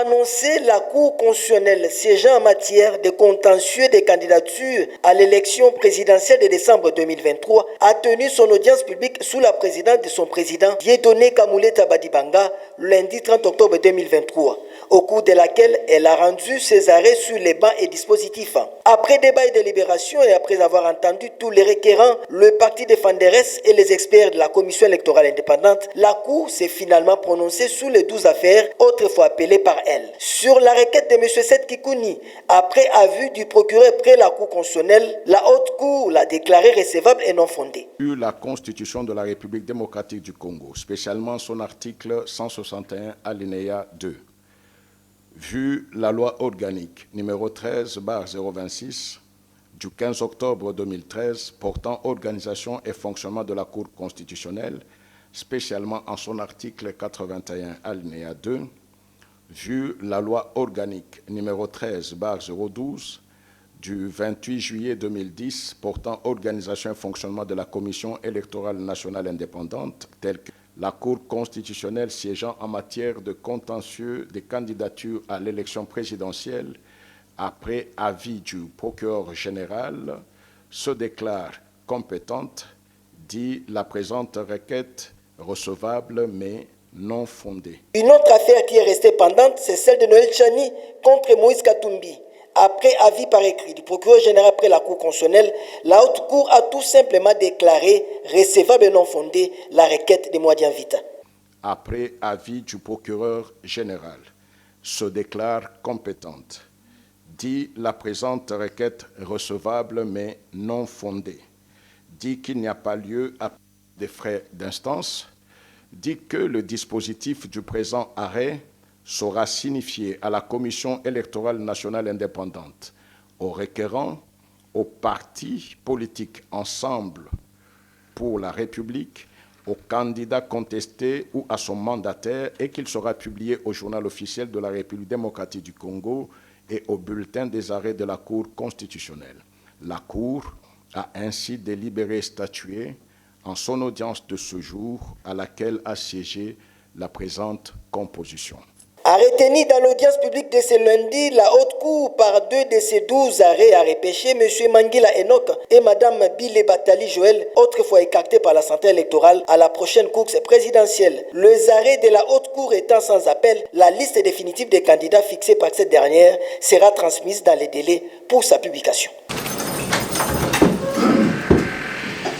annoncé, la Cour constitutionnelle siégeant en matière de contentieux des candidatures à l'élection présidentielle de décembre 2023 a tenu son audience publique sous la présidence de son président Dieudonné Kamuleta Badibanga lundi 30 octobre 2023, au cours de laquelle elle a rendu ses arrêts sur les bancs et dispositifs. Après débat et délibération et après avoir entendu tous les requérants, le parti de Fanderès et les experts de la commission électorale indépendante, la Cour s'est finalement prononcée sur les 12 affaires autrefois appelées par elle. Sur la requête de M. Seth Kikouni, après avis du procureur près la Cour constitutionnelle, la Haute Cour l'a déclarée recevable et non fondée. La Constitution de la République démocratique du Congo, spécialement son article 161 alinéa 2. Vu la loi organique numéro 13/026 du 15 octobre 2013 portant organisation et fonctionnement de la Cour constitutionnelle, spécialement en son article 81 alinéa 2, vu la loi organique numéro 13/012 du 28 juillet 2010 portant organisation et fonctionnement de la Commission électorale nationale indépendante, telle que la Cour constitutionnelle siégeant en matière de contentieux des candidatures à l'élection présidentielle, après avis du procureur général, se déclare compétente, dit la présente requête recevable mais non fondée. Une autre affaire qui est restée pendante, c'est celle de Noël Chani contre Moïse Katumbi. Après avis par écrit du procureur général après la Cour constitutionnelle, la Haute Cour a tout simplement déclaré recevable et non fondée la requête de Mwadian Vita. Après avis du procureur général, se déclare compétente, dit la présente requête recevable mais non fondée, dit qu'il n'y a pas lieu à des frais d'instance, dit que le dispositif du présent arrêt sera signifié à la Commission électorale nationale indépendante, aux requérants, aux partis politiques Ensemble pour la République, aux candidats contestés ou à son mandataire et qu'il sera publié au journal officiel de la République démocratique du Congo et au bulletin des arrêts de la Cour constitutionnelle. La Cour a ainsi délibéré et statué en son audience de ce jour à laquelle a siégé la présente composition. A retenu dans l'audience publique de ce lundi, la Haute Cour, par 2 de ces 12 arrêts, a repêché M. Mangila Enoch et Mme Bile Batali Joël, autrefois écartés par la santé électorale à la prochaine course présidentielle. Les arrêts de la Haute Cour étant sans appel, la liste définitive des candidats fixée par cette dernière sera transmise dans les délais pour sa publication.